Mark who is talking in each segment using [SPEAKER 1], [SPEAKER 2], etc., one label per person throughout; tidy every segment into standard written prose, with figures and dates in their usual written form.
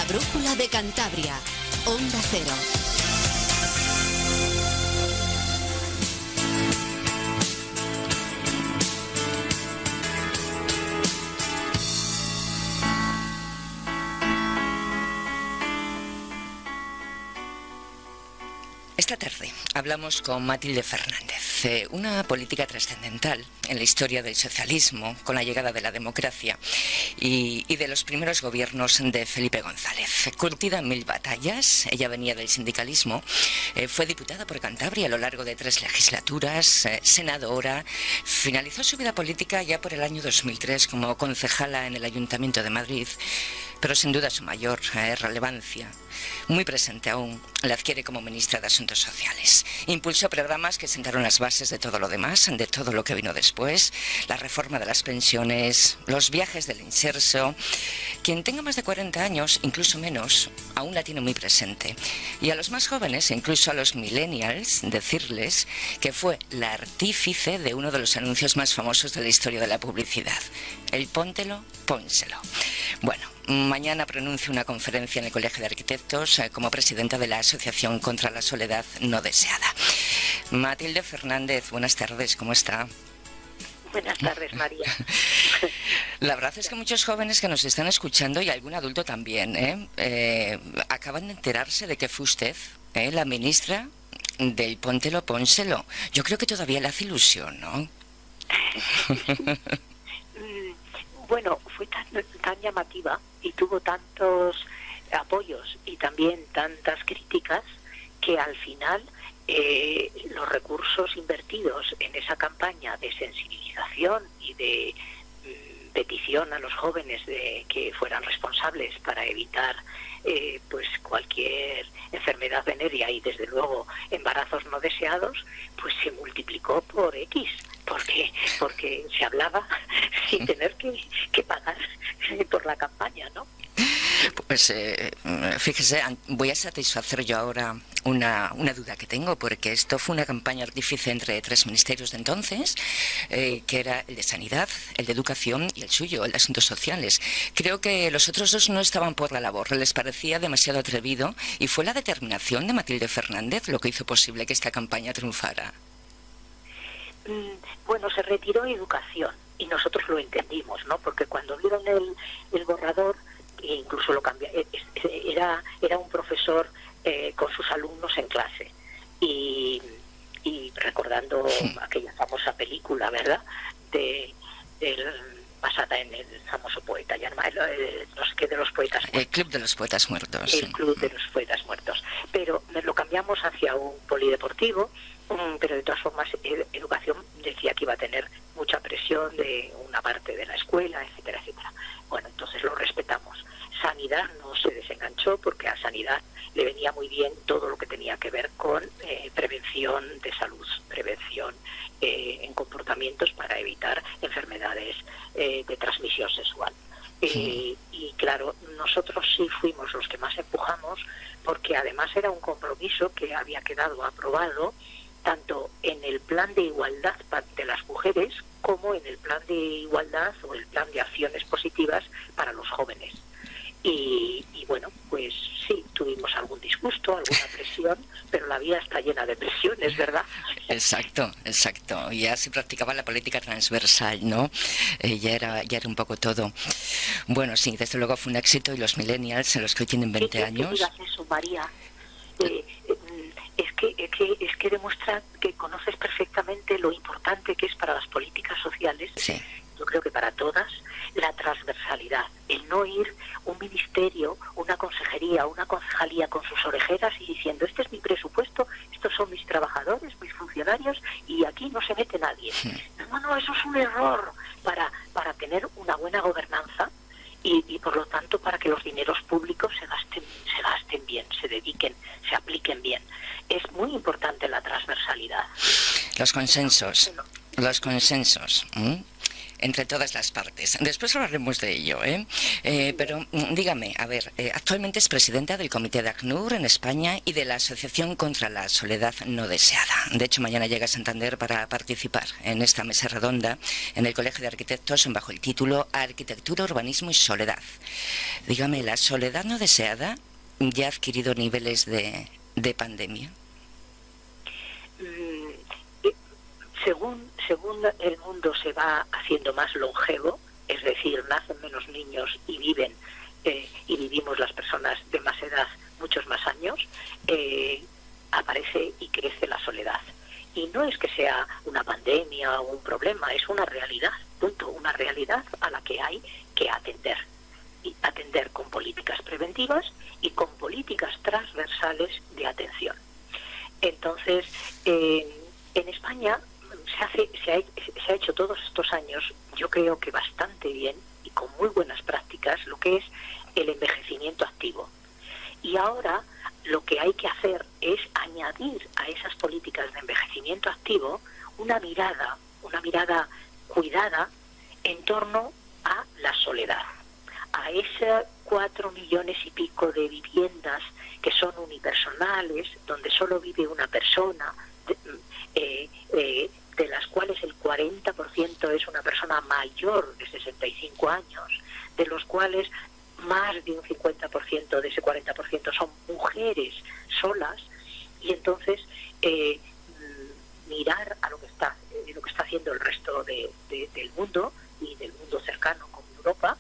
[SPEAKER 1] brújula de Cantabria, Onda Cero.
[SPEAKER 2] Esta tarde hablamos con Matilde Fernández, una política trascendental en la historia del socialismo con la llegada de la democracia y de los primeros gobiernos de Felipe González. Curtida en 1000 batallas, ella venía del sindicalismo, fue diputada por Cantabria a lo largo de 3 legislaturas, senadora, finalizó su vida política ya por el año 2003 como concejala en el Ayuntamiento de Madrid, pero sin duda su mayor relevancia, muy presente aún, la adquiere como ministra de Asuntos Sociales. Impulsó programas que sentaron las bases de todo lo demás, de todo lo que vino después, la reforma de las pensiones, los viajes del inserso. Quien tenga más de 40 años, incluso menos, aún la tiene muy presente. Y a los más jóvenes, incluso a los millennials, decirles que fue la artífice de uno de los anuncios más famosos de la historia de la publicidad, el póntelo, pónselo. Bueno, mañana pronuncio una conferencia en el Colegio de Arquitectos como presidenta de la Asociación contra la Soledad No Deseada. Matilde Fernández, buenas tardes, ¿cómo está?
[SPEAKER 3] Buenas tardes, María.
[SPEAKER 2] La verdad es que muchos jóvenes que nos están escuchando y algún adulto también, acaban de enterarse de que fue usted la ministra del póntelo, pónselo. Yo creo que todavía le hace ilusión, ¿no?
[SPEAKER 3] Bueno, fue tan llamativa y tuvo tantos apoyos y también tantas críticas que al final los recursos invertidos en esa campaña de sensibilización y de petición a los jóvenes de que fueran responsables para evitar pues cualquier enfermedad venérea y desde luego embarazos no deseados, pues se multiplicó por X. Porque se hablaba sin tener que pagar por la campaña, ¿no?
[SPEAKER 2] Pues fíjese, voy a satisfacer yo ahora una duda que tengo, porque esto fue una campaña artífice entre 3 ministerios de entonces, que era el de Sanidad, el de Educación y el suyo, el de Asuntos Sociales. Creo que los otros 2 no estaban por la labor, les parecía demasiado atrevido y fue la determinación de Matilde Fernández lo que hizo posible que esta campaña triunfara.
[SPEAKER 3] Bueno, se retiró Educación y nosotros lo entendimos, ¿no? Porque cuando vieron el borrador, incluso lo cambió, era un profesor con sus alumnos en clase y recordando aquella famosa película, ¿verdad? Basada en el famoso poeta, ya no sé qué, de los poetas muertos.
[SPEAKER 2] El Club de los Poetas Muertos.
[SPEAKER 3] El Club de los Poetas Muertos. Pero lo cambiamos hacia un polideportivo, pero de todas formas Educación decía que iba a tener mucha presión de una parte de la escuela, etcétera, etcétera. Bueno, entonces lo respetamos. Sanidad no se desenganchó porque a Sanidad le venía muy bien todo lo que tenía que ver con prevención de salud, prevención en comportamientos para evitar enfermedades de transmisión sexual. Y claro, nosotros sí fuimos los que más empujamos porque además era un compromiso que había quedado aprobado tanto en el plan de igualdad de las mujeres como en el plan de igualdad o el plan de acciones positivas para los jóvenes. Y bueno, pues sí, tuvimos algún disgusto, alguna presión, pero la vida está llena de presiones, ¿verdad?
[SPEAKER 2] Exacto. Ya se practicaba la política transversal, ¿no? Ya era un poco todo. Bueno, sí, desde luego fue un éxito y los millennials, en los que hoy tienen 20 años...
[SPEAKER 3] ¿Qué digas eso, María? Es que demuestra que conoces perfectamente lo importante que es para las políticas sociales.
[SPEAKER 2] Sí.
[SPEAKER 3] Yo creo que para todas, la transversalidad, el no ir un ministerio, una consejería, una concejalía con sus orejeras y diciendo, este es mi presupuesto, estos son mis trabajadores, mis funcionarios y aquí no se mete nadie. No, eso es un error para tener una buena gobernanza y por lo tanto para que los dineros públicos se gasten bien, se dediquen, se apliquen bien. Es muy importante la transversalidad.
[SPEAKER 2] Los consensos. entre todas las partes. Después hablaremos de ello, ¿eh? Pero dígame, a ver, actualmente es presidenta del Comité de ACNUR en España y de la Asociación contra la Soledad No Deseada. De hecho, mañana llega a Santander para participar en esta mesa redonda en el Colegio de Arquitectos bajo el título Arquitectura, Urbanismo y Soledad. Dígame, ¿la soledad no deseada ya ha adquirido niveles de pandemia?
[SPEAKER 3] Según el mundo se va haciendo más longevo, es decir, nacen menos niños y vivimos las personas de más edad muchos más años, aparece y crece la soledad. Y no es que sea una pandemia o un problema, es una realidad, punto, una realidad a la que hay que atender. Y atender con políticas preventivas y con políticas transversales de atención. Entonces, en España se ha hecho todos estos años, yo creo que bastante bien y con muy buenas prácticas, lo que es el envejecimiento activo. Y ahora lo que hay que hacer es añadir a esas políticas de envejecimiento activo una mirada cuidada en torno a la soledad, a esas 4 millones y pico de viviendas que son unipersonales, donde solo vive una persona, de las cuales el 40% es una persona mayor de 65 años, de los cuales más de un 50% de ese 40% son mujeres solas, y entonces mirar a lo que está haciendo el resto del mundo y del mundo cercano como Europa,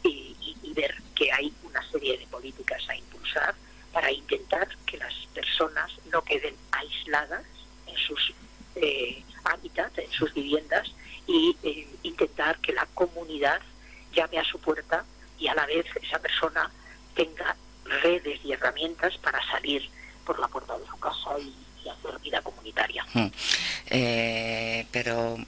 [SPEAKER 3] y ver que hay una serie de políticas a impulsar para intentar que las personas no queden aisladas en sus hábitats, en sus viviendas, y intentar que la comunidad llame a su puerta y a la vez esa persona tenga redes y herramientas para salir por la puerta de su casa y hacer vida comunitaria.
[SPEAKER 2] Pero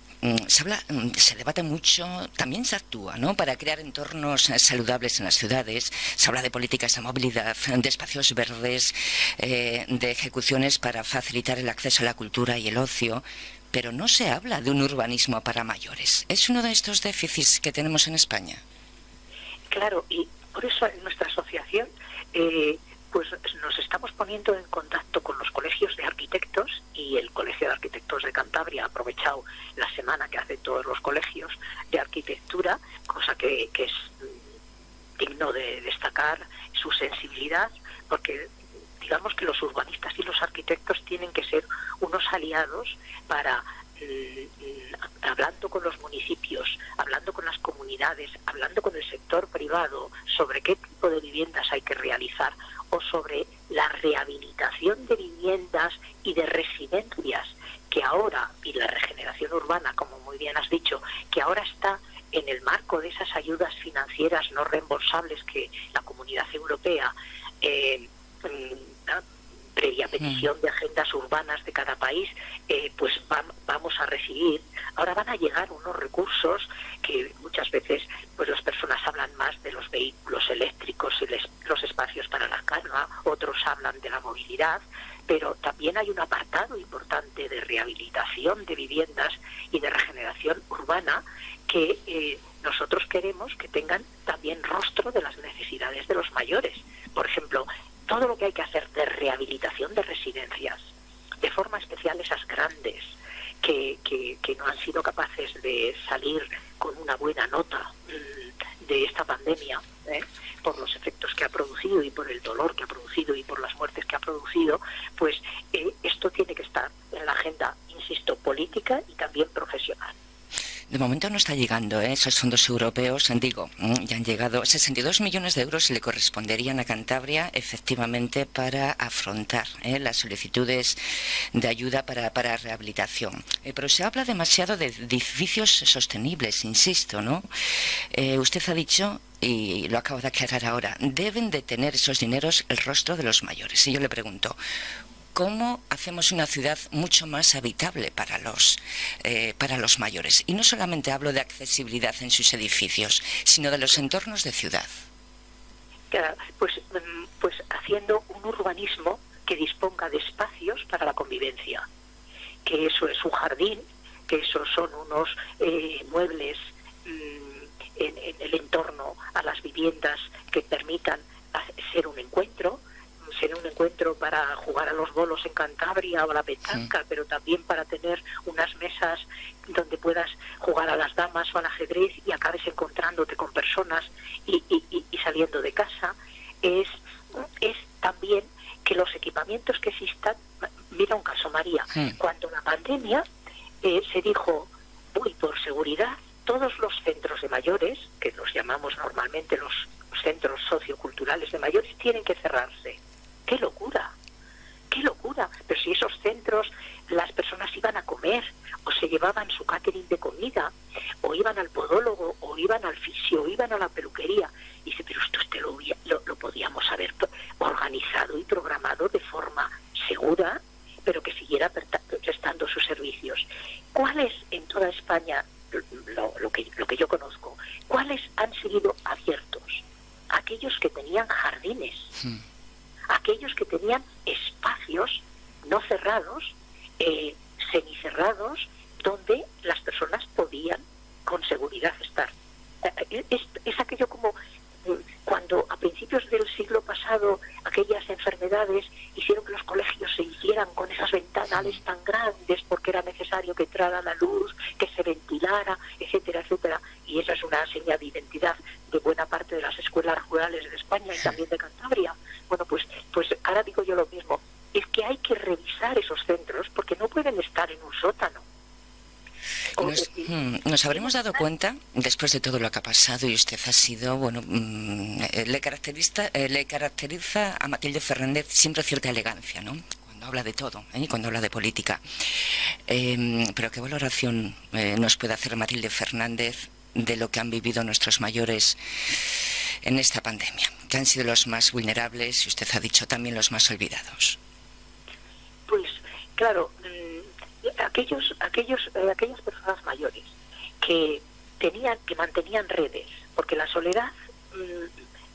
[SPEAKER 2] se debate mucho, también se actúa, ¿no?, para crear entornos saludables en las ciudades. Se habla de políticas de movilidad, de espacios verdes, de ejecuciones para facilitar el acceso a la cultura y el ocio, pero no se habla de un urbanismo para mayores. ¿Es uno de estos déficits que tenemos en España?
[SPEAKER 3] Claro, y por eso en nuestra asociación pues nos estamos poniendo en contacto con los colegios de arquitectos, y el Colegio de Arquitectos de Cantabria ha aprovechado la semana que hacen todos los colegios de arquitectura, cosa que es digno de destacar su sensibilidad, porque digamos que los urbanistas y los arquitectos tienen que ser unos aliados para, hablando con los municipios, hablando con las comunidades, hablando con el sector privado sobre qué tipo de viviendas hay que realizar, o sobre la rehabilitación de viviendas y de residencias que ahora, y la regeneración urbana, como muy bien has dicho, que ahora está en el marco de esas ayudas financieras no reembolsables que la Comunidad Europea, previa petición de agendas urbanas de cada país, pues vamos a recibir. Ahora van a llegar unos recursos que muchas veces pues las personas hablan más de los vehículos eléctricos y los espacios para la carga, otros hablan de la movilidad, pero también hay un apartado importante de rehabilitación de viviendas y de regeneración urbana que nosotros queremos que tengan también rostro de las necesidades de los mayores. Por ejemplo, todo lo que hay que hacer de rehabilitación de residencias, de forma especial esas grandes que no han sido capaces de salir con una buena nota de esta pandemia, por los efectos que ha producido y por el dolor que ha producido y por las muertes que ha producido, pues esto tiene que estar en la agenda, insisto, política y también profesional.
[SPEAKER 2] De momento no está llegando esos fondos europeos, ya han llegado 62 millones de euros, le corresponderían a Cantabria efectivamente para afrontar las solicitudes de ayuda para rehabilitación. Pero se habla demasiado de edificios sostenibles, insisto, ¿no? Usted ha dicho, y lo acabo de aclarar ahora, deben de tener esos dineros el rostro de los mayores. Y yo le pregunto, ¿cómo hacemos una ciudad mucho más habitable para los mayores? Y no solamente hablo de accesibilidad en sus edificios, sino de los entornos de ciudad.
[SPEAKER 3] Claro, pues haciendo un urbanismo que disponga de espacios para la convivencia, que eso es un jardín, que eso son unos muebles en el entorno a las viviendas que permitan ser un encuentro para jugar a los bolos en Cantabria o a la petanca, pero también para tener unas mesas donde puedas jugar a las damas o al ajedrez y acabes encontrándote con personas y saliendo de casa. Es también que los equipamientos que existan. Mira un caso, María, cuando la pandemia se dijo, por seguridad, todos los centros de mayores, que los llamamos normalmente los centros socioculturales de mayores, tienen que cerrarse. ¡Qué locura! ¡Qué locura! Pero si esos centros, las personas iban a comer, o se llevaban su catering de comida, o iban al podólogo, o iban al fisio, o iban a la peluquería. Y dice, pero esto lo podíamos haber organizado y programado de forma segura, pero que siguiera prestando sus servicios. ¿Cuáles en toda España, lo que yo conozco, cuáles han seguido abiertos? Aquellos que tenían jardines, aquellos que tenían espacios no cerrados, semicerrados, donde las personas podían con seguridad estar. Es aquello como cuando a principios del siglo pasado aquellas enfermedades hicieron que los colegios se hicieran con esas ventanales tan grandes porque era necesario que entrara la luz, que se ventilara, etcétera, etcétera. Y esa es una señal de identidad de buena parte de las escuelas rurales de España y también de Cantabria. Bueno, pues ahora digo yo lo mismo. Es que hay que revisar esos centros porque no pueden estar en un sótano.
[SPEAKER 2] Nos habremos dado cuenta, después de todo lo que ha pasado, y usted ha sido, le caracteriza a Matilde Fernández siempre cierta elegancia, ¿no? Cuando habla de todo, y cuando habla de política. Pero ¿qué valoración nos puede hacer Matilde Fernández de lo que han vivido nuestros mayores en esta pandemia? Que han sido los más vulnerables, y usted ha dicho también los más olvidados.
[SPEAKER 3] Pues, claro, aquellas personas mayores que mantenían redes, porque la soledad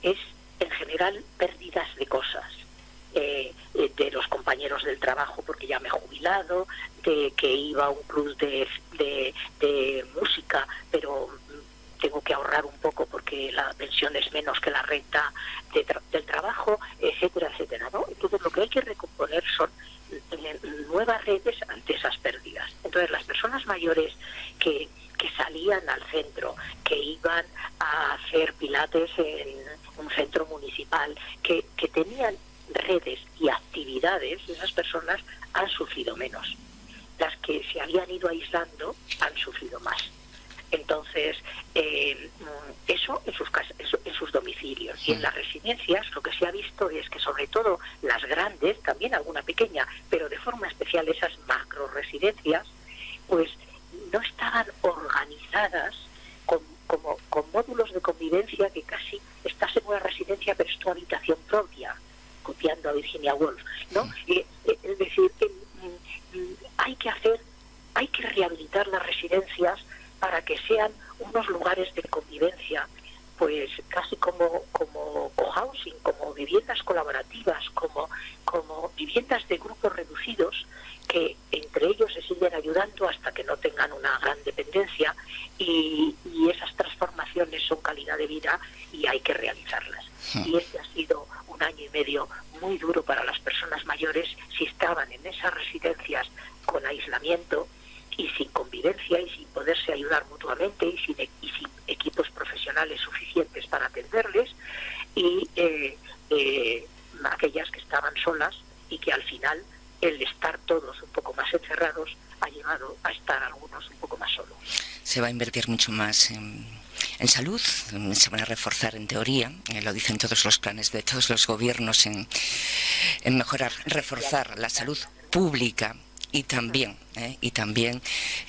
[SPEAKER 3] es en general pérdidas de cosas, de los compañeros del trabajo porque ya me he jubilado, de que iba a un club de música pero tengo que ahorrar un poco porque la pensión es menos que la renta del trabajo, etcétera, etcétera, ¿no? Entonces lo que hay que recomponer son nuevas redes ante esas pérdidas. Entonces las personas mayores que salían al centro, que iban a hacer pilates en un centro municipal, que tenían redes y actividades, esas personas han sufrido menos. Las que se habían ido aislando han sufrido más. Entonces, eso en sus casas, en sus domicilios. Y en las residencias lo que se ha visto es que sobre todo las grandes, también alguna pequeña, pero de forma especial esas macro residencias, pues no estaban organizadas con módulos de convivencia que casi estás en una residencia pero es tu habitación propia, copiando a Virginia Woolf, ¿no? Es decir, hay que rehabilitar las residencias para que sean unos lugares de convivencia, pues casi como cohousing, como viviendas colaborativas, como viviendas de grupos reducidos que entre ellos se siguen ayudando hasta que no tengan una gran dependencia y esas transformaciones son calidad de vida y hay que realizarlas. Y este ha sido un año y medio muy duro para las personas mayores si estaban en esas residencias con aislamiento y sin convivencia y sin poderse ayudar mutuamente y sin equipos profesionales suficientes para atenderles y aquellas que estaban solas y que al final el estar todos un poco más encerrados ha llevado a estar algunos un poco más solos.
[SPEAKER 2] Se va a invertir mucho más en salud, se van a reforzar en teoría, lo dicen todos los planes de todos los gobiernos en mejorar, reforzar la salud pública y también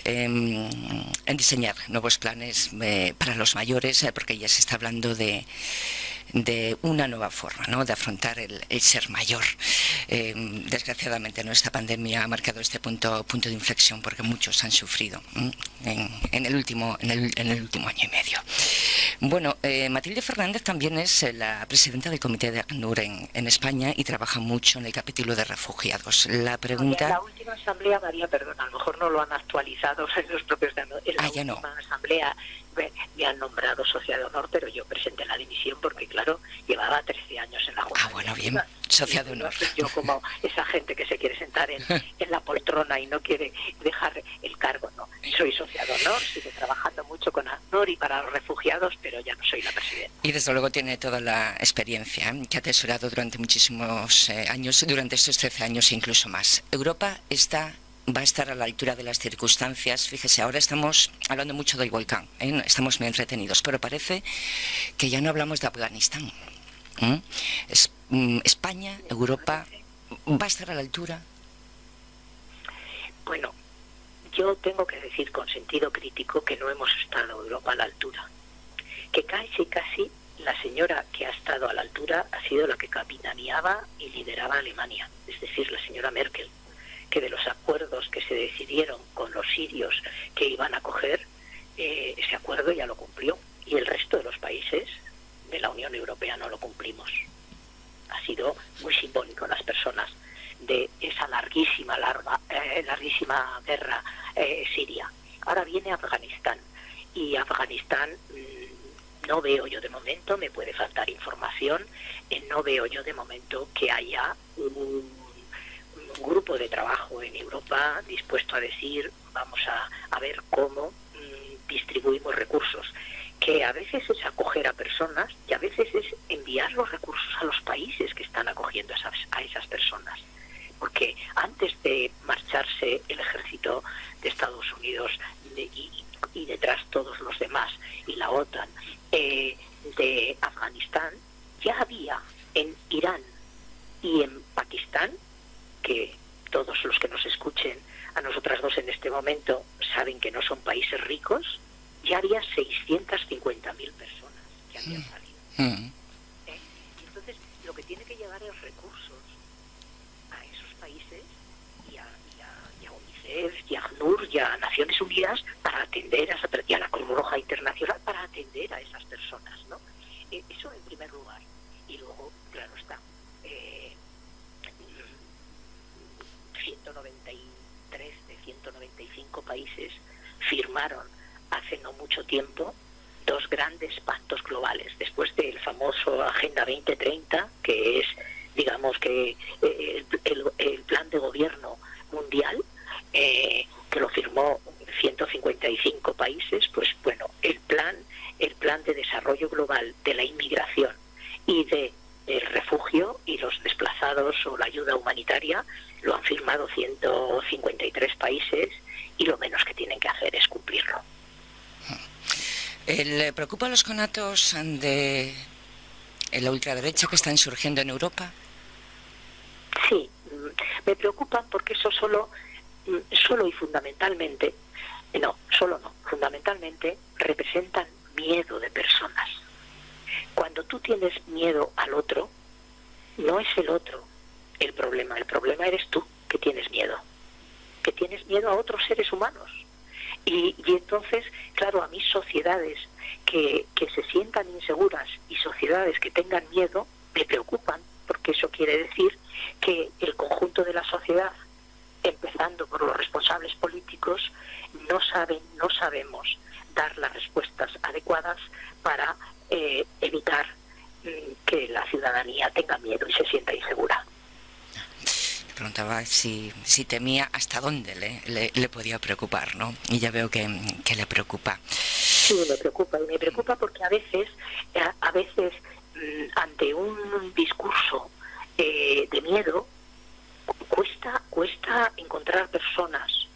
[SPEAKER 2] en diseñar nuevos planes para los mayores, porque ya se está hablando de una nueva forma, ¿no?, de afrontar el ser mayor. Desgraciadamente, ¿no?, esta pandemia ha marcado este punto de inflexión porque muchos han sufrido en el último año y medio. Bueno, Matilde Fernández también es la presidenta del Comité de ACNUR en España y trabaja mucho en el capítulo de refugiados. La pregunta...
[SPEAKER 3] En la última asamblea, María, perdón, a lo mejor no lo han actualizado en los propios... En la última asamblea me han nombrado socia de honor, pero yo presenté la dimisión porque, claro, llevaba 13 años en la Junta.
[SPEAKER 2] Bueno, bien, socia de honor.
[SPEAKER 3] Yo, como esa gente que se quiere sentar en la poltrona y no quiere dejar el cargo, no. Soy socia de honor, sigo trabajando mucho con ACNUR y para los refugiados, pero ya no soy la presidenta.
[SPEAKER 2] Y desde luego tiene toda la experiencia que ha atesorado durante muchísimos años, durante estos 13 años e incluso más. Europa va a estar a la altura de las circunstancias. Fíjese, ahora estamos hablando mucho del volcán, estamos muy entretenidos, pero parece que ya no hablamos de Afganistán. España, Europa, ¿va a estar a la altura?
[SPEAKER 3] Bueno, yo tengo que decir con sentido crítico que no hemos estado Europa a la altura. Que casi la señora que ha estado a la altura ha sido la que capitaneaba y lideraba Alemania, es decir, la señora Merkel, que de los acuerdos que se decidieron con los sirios que iban a acoger, ese acuerdo ya lo cumplió, y el resto de los países de la Unión Europea no lo cumplimos. Ha sido muy simbólico las personas de esa larguísima guerra siria. Ahora viene Afganistán, y Afganistán no veo yo de momento, me puede faltar información, no veo yo de momento que haya un grupo de trabajo en Europa dispuesto a decir vamos a ver cómo distribuimos recursos, que a veces es acoger a personas y a veces es enviar los recursos a los países que están acogiendo a esas personas, porque antes de marcharse el ejército de Estados Unidos y detrás todos los demás y la OTAN de Afganistán, ya había en Irán y en Pakistán, que todos los que nos escuchen a nosotras dos en este momento saben que no son países ricos, ya había 650.000 personas que habían salido. Entonces, lo que tiene que llevar es recursos a esos países y a UNICEF, y a ACNUR, y a Naciones Unidas para atender y a la Cruz Roja Internacional para atender a esas personas, ¿no? Eso en primer lugar. Y luego, claro está, 193 de 195 países firmaron hace no mucho tiempo 2 grandes pactos globales, después del famoso Agenda 2030, que es, digamos, que el plan de gobierno mundial, que lo firmó 155 países. Pues bueno, el plan de desarrollo global de la inmigración y el refugio y los desplazados o la ayuda humanitaria lo han firmado 153 países, y lo menos que tienen que hacer es cumplirlo.
[SPEAKER 2] ¿Le preocupan los conatos de la ultraderecha que están surgiendo en Europa?
[SPEAKER 3] Sí, me preocupan porque eso solo y fundamentalmente, fundamentalmente representan miedo de personas. Cuando tú tienes miedo al otro, no es el otro el problema eres tú que tienes miedo a otros seres humanos. Y entonces, claro, a mí sociedades que se sientan inseguras y sociedades que tengan miedo me preocupan, porque eso quiere decir que el conjunto de la sociedad, empezando por los responsables políticos, no sabemos dar las respuestas adecuadas para evitar que la ciudadanía tenga miedo y se sienta insegura.
[SPEAKER 2] Le preguntaba si temía hasta dónde le podía preocupar, ¿no? Y ya veo que le preocupa.
[SPEAKER 3] Sí, me preocupa porque a veces ante un discurso de miedo cuesta encontrar personas,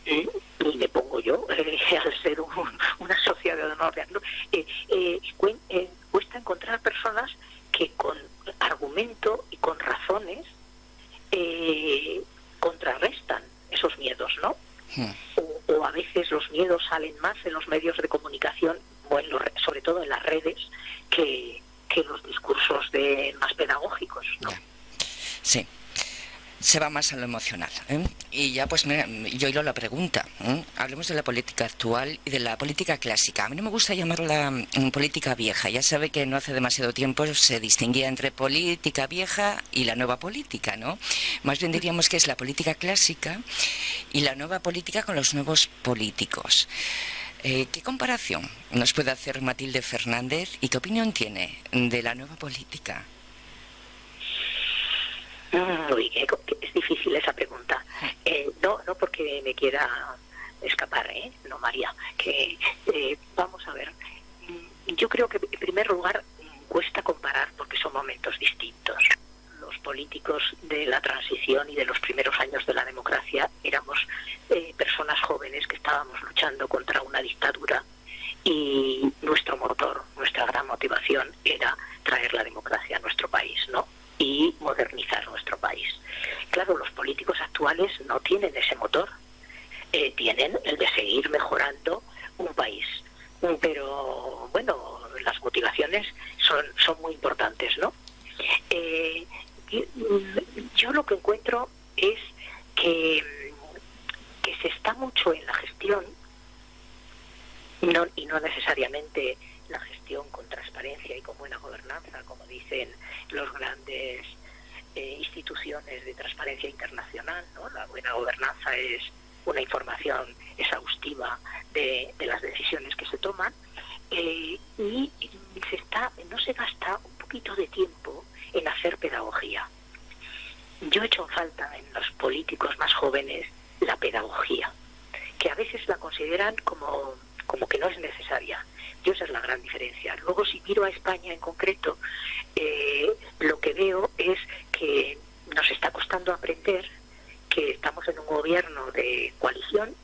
[SPEAKER 3] y me pongo yo al ser una socia de honor, cuesta encontrar personas que con argumento y con razones contrarrestan esos miedos, ¿no? O a veces los miedos salen más en los medios de comunicación o sobre todo en las redes que los discursos más pedagógicos, ¿no?
[SPEAKER 2] Sí. Se va más a lo emocional, ¿eh? Y ya pues mira, yo hilo la pregunta, ¿eh? Hablemos de la política actual y de la política clásica. A mí no me gusta llamarla política vieja. Ya sabe que no hace demasiado tiempo se distinguía entre política vieja y la nueva política, ¿no? Más bien diríamos que es la política clásica y la nueva política con los nuevos políticos. ¿Qué comparación nos puede hacer Matilde Fernández y qué opinión tiene de la nueva política?
[SPEAKER 3] Uy, es difícil esa pregunta. No porque me quiera escapar, no, María, que vamos a ver. Yo creo que en primer lugar cuesta comparar porque son momentos distintos. Los políticos de la transición y de los primeros años de la democracia éramos personas jóvenes que estábamos luchando contra una dictadura y nuestro motor, nuestra gran motivación era traer la democracia a nuestro país, ¿no? Y modernizar nuestro país. Claro, los políticos actuales no tienen ese motor, tienen el de seguir mejorando un país. Pero, bueno, las motivaciones son muy importantes, ¿no? Yo lo que encuentro es que se está mucho en la gestión, y no necesariamente la gestión con transparencia y con buena gobernanza, como dicen los grandes instituciones de transparencia internacional, ¿no? La buena gobernanza es una información exhaustiva de las decisiones que se toman, y no se gasta un poquito de tiempo en hacer pedagogía. Yo he hecho en falta en los políticos más jóvenes la pedagogía, que a veces la consideran como que no es necesaria. Yo esa es la gran diferencia. Luego, si miro a España en concreto, lo que veo es que nos está costando aprender que estamos en un gobierno de coalición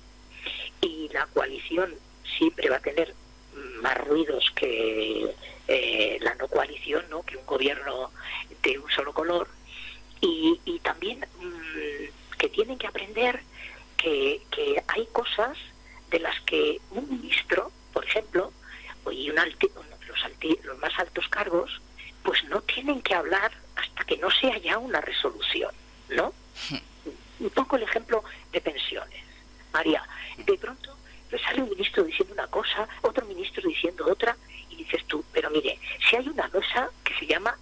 [SPEAKER 3] y la coalición siempre va a tener más ruidos que la no coalición, ¿no? Que un gobierno de un solo color, y también que tienen que aprender que hay cosas de las que un ministro, por ejemplo, y los más altos cargos, pues no tienen que hablar hasta que no sea ya una resolución, ¿no? Un poco el ejemplo de pensiones. María, de pronto sale un ministro diciendo una cosa, otro ministro diciendo otra, y dices tú, pero mire, si hay una mesa que se llama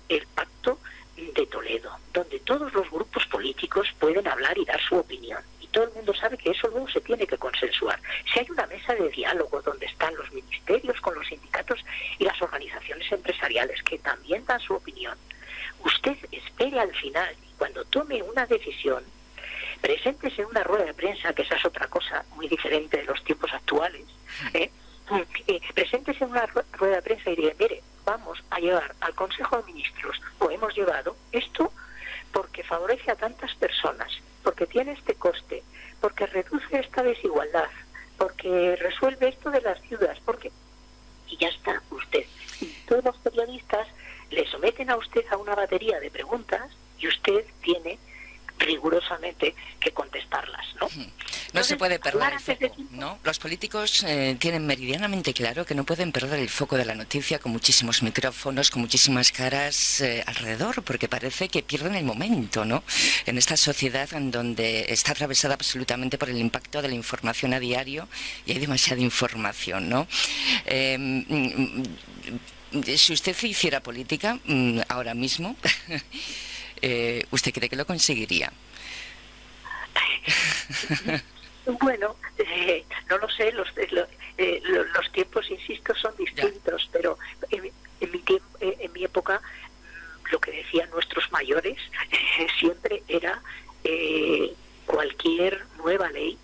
[SPEAKER 3] el Pacto de Toledo, donde todos los grupos políticos pueden hablar y dar su opinión, y todo el mundo sabe que eso luego se tiene que consensuar. Si hay una mesa de diálogo donde están los ministerios con los sindicatos y las organizaciones empresariales que también dan su opinión, usted espere al final y cuando tome una decisión, preséntese en una rueda de prensa, que esa es otra cosa muy diferente de los tiempos actuales, preséntese en una rueda de prensa y diga, mire, vamos a llevar al Consejo de Ministros, o hemos llevado esto porque favorece a tantas personas, porque tiene este coste, porque reduce esta desigualdad, porque resuelve esto de las ciudades, porque... Y ya está, usted. Y todos los periodistas le someten a usted a una batería de preguntas y usted tiene rigurosamente que contestarlas, ¿no?
[SPEAKER 2] No
[SPEAKER 3] Entonces,
[SPEAKER 2] se puede perder el foco, ¿no? Los políticos tienen meridianamente claro que no pueden perder el foco de la noticia con muchísimos micrófonos, con muchísimas caras alrededor, porque parece que pierden el momento, ¿no? En esta sociedad en donde está atravesada absolutamente por el impacto de la información a diario y hay demasiada información, ¿no? Si usted hiciera política ahora mismo, ¿usted cree que lo conseguiría?
[SPEAKER 3] Bueno, no lo sé, los tiempos, insisto, son distintos, pero en mi época lo que decían nuestros mayores siempre era cualquier nueva ley,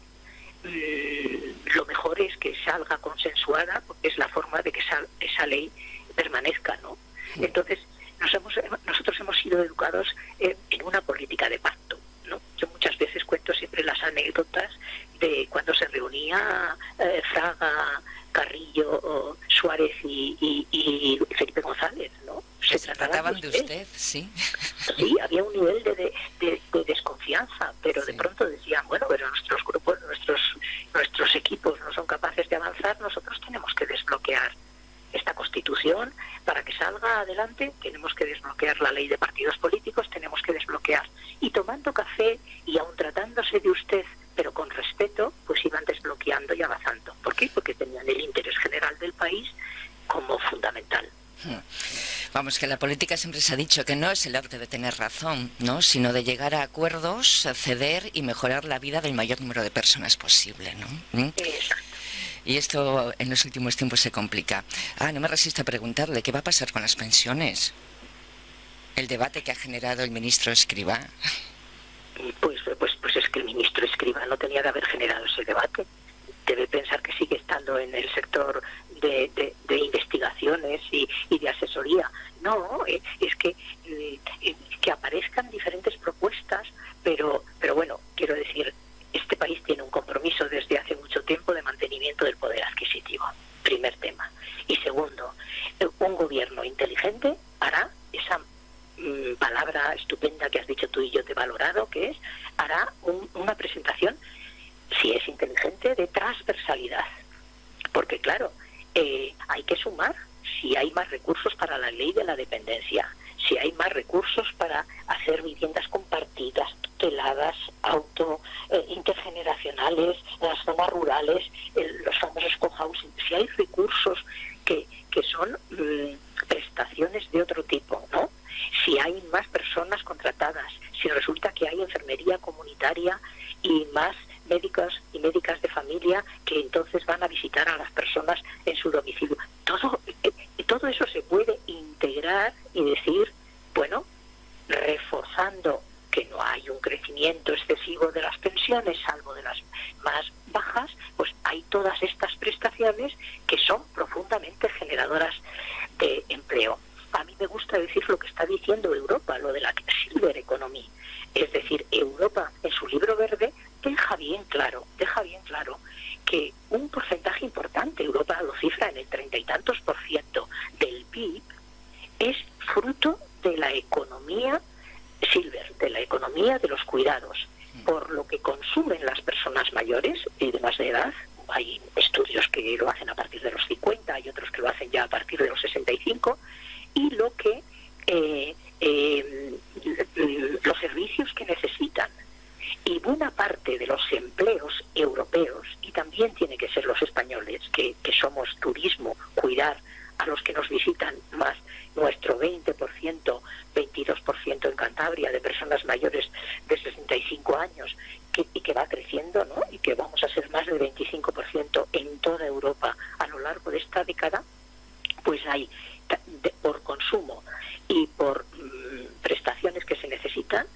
[SPEAKER 3] lo mejor es que salga consensuada, porque es la forma de que esa ley permanezca, ¿no? Entonces, nosotros hemos sido educados en una política de pacto, ¿no? Yo muchas veces cuento siempre las anécdotas de cuando se reunía Fraga, Carrillo, Suárez y Felipe González, ¿no?
[SPEAKER 2] Se trataban de usted, sí.
[SPEAKER 3] Sí, había un nivel de desconfianza, pero sí. De pronto decían, bueno, pero nuestros grupos, nuestros equipos no son capaces de avanzar, nosotros tenemos que desbloquear esta Constitución para que salga adelante, tenemos que desbloquear la ley de partidos políticos, tenemos que desbloquear. Y tomando café y aun tratándose de usted, pero con respeto, pues iban desbloqueando y avanzando. ¿Por qué? Porque tenían el interés general del país como fundamental.
[SPEAKER 2] Vamos, que la política siempre se ha dicho que no es el arte de tener razón, ¿no? Sino de llegar a acuerdos, ceder y mejorar la vida del mayor número de personas posible, ¿no?
[SPEAKER 3] Exacto.
[SPEAKER 2] Y esto en los últimos tiempos se complica. No me resisto a preguntarle, ¿qué va a pasar con las pensiones? El debate que ha generado el ministro Escrivá.
[SPEAKER 3] Pues es que el ministro Escrivá no tenía que haber generado ese debate. Debe pensar que sigue estando en el sector de investigaciones y de asesoría. No, es que aparezcan diferentes propuestas, pero bueno, quiero decir, este país tiene un compromiso desde hace mucho tiempo de mantenimiento del poder adquisitivo, primer tema. Y segundo, un gobierno inteligente hará esa palabra estupenda que has dicho tú y yo te he valorado, que es, hará una presentación, si es inteligente, de transversalidad. Porque claro, hay que sumar si hay más recursos para la ley de la dependencia, si hay más recursos para hacer viviendas compartidas, tuteladas, intergeneracionales, las zonas rurales, los famosos cohousing, si hay recursos que son prestaciones de otro tipo, ¿no? Si hay más personas contratadas, si resulta que hay enfermería comunitaria y más médicos y médicas de familia que entonces van a visitar a las personas en su domicilio. Todo eso se puede integrar y decir, bueno, reforzando que no hay un crecimiento excesivo de las pensiones, salvo de las más bajas, pues hay todas estas prestaciones que son profundamente generadoras de empleo. A mí me gusta decir lo que está diciendo Europa, lo de la Silver Economy. Es decir, Europa en su libro verde deja bien claro que un porcentaje importante, Europa lo cifra en el 30 y tantos % del PIB, es fruto de la economía silver, de la economía de los cuidados, por lo que consumen las personas mayores y de más de edad. Hay estudios que lo hacen a partir de los 50, hay otros que lo hacen ya a partir de los 65, y lo que los servicios que necesitan. Y buena parte de los empleos europeos, y también tiene que ser los españoles, que somos turismo, cuidar a los que nos visitan más, nuestro 20%, 22% en Cantabria de personas mayores de 65 años, y que va creciendo, ¿no? Y que vamos a ser más del 25% en toda Europa a lo largo de esta década, pues hay, por consumo y por prestaciones que se necesitan,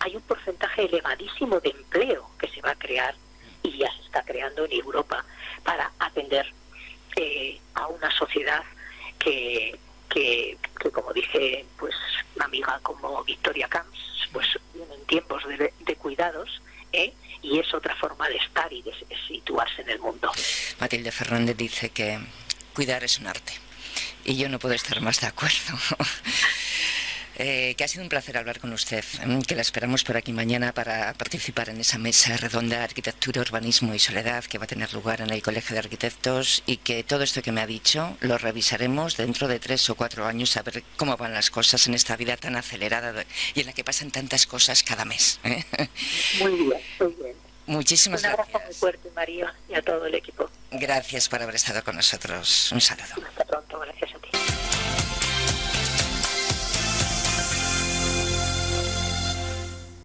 [SPEAKER 3] hay un porcentaje elevadísimo de empleo que se va a crear y ya se está creando en Europa para atender a una sociedad que como dice pues una amiga como Victoria Camps, pues en tiempos de cuidados, y es otra forma de estar y de situarse en el mundo.
[SPEAKER 2] Matilde Fernández dice que cuidar es un arte y yo no puedo estar más de acuerdo. Que ha sido un placer hablar con usted, que la esperamos por aquí mañana para participar en esa mesa redonda Arquitectura, Urbanismo y Soledad que va a tener lugar en el Colegio de Arquitectos, y que todo esto que me ha dicho lo revisaremos dentro de 3 o 4 años a ver cómo van las cosas en esta vida tan acelerada y en la que pasan tantas cosas cada mes.
[SPEAKER 3] Muy bien, muy bien.
[SPEAKER 2] Muchísimas gracias.
[SPEAKER 3] Un abrazo muy fuerte, María, y a todo el equipo.
[SPEAKER 2] Gracias por haber estado con nosotros. Un saludo.
[SPEAKER 3] Hasta pronto, gracias.